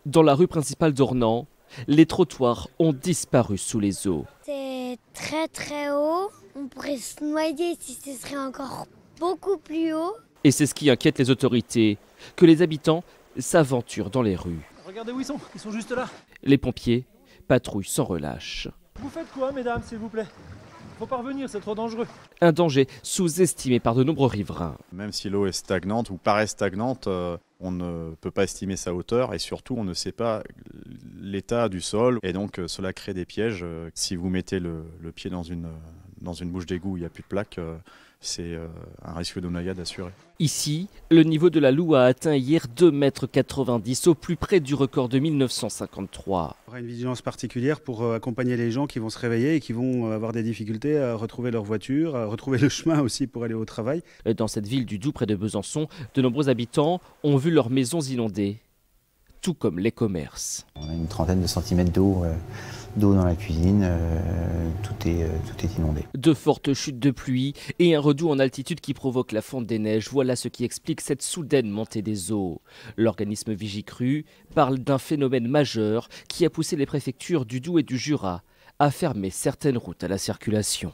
Dans la rue principale d'Ornans, les trottoirs ont disparu sous les eaux. C'est très très haut. On pourrait se noyer si ce serait encore beaucoup plus haut. Et c'est ce qui inquiète les autorités, que les habitants s'aventurent dans les rues. Regardez où ils sont juste là. Les pompiers patrouillent sans relâche. Vous faites quoi, mesdames, s'il vous plaît? Faut pas revenir, c'est trop dangereux. Un danger sous-estimé par de nombreux riverains. Même si l'eau est stagnante ou paraît stagnante, on ne peut pas estimer sa hauteur et surtout on ne sait pas l'état du sol et donc cela crée des pièges. Si vous mettez le pied dans une bouche d'égout où il n'y a plus de plaque, c'est un risque de noyade assuré. Ici, le niveau de la Loue a atteint hier 2,90 m au plus près du record de 1953. Il y aura une vigilance particulière pour accompagner les gens qui vont se réveiller et qui vont avoir des difficultés à retrouver leur voiture, à retrouver le chemin aussi pour aller au travail. Dans cette ville du Doubs, près de Besançon, de nombreux habitants ont vu leurs maisons inondées, tout comme les commerces. On a une trentaine de centimètres d'eau dans la cuisine, tout est inondé. De fortes chutes de pluie et un redout en altitude qui provoque la fonte des neiges, voilà ce qui explique cette soudaine montée des eaux. L'organisme Vigicru parle d'un phénomène majeur qui a poussé les préfectures du Doubs et du Jura à fermer certaines routes à la circulation.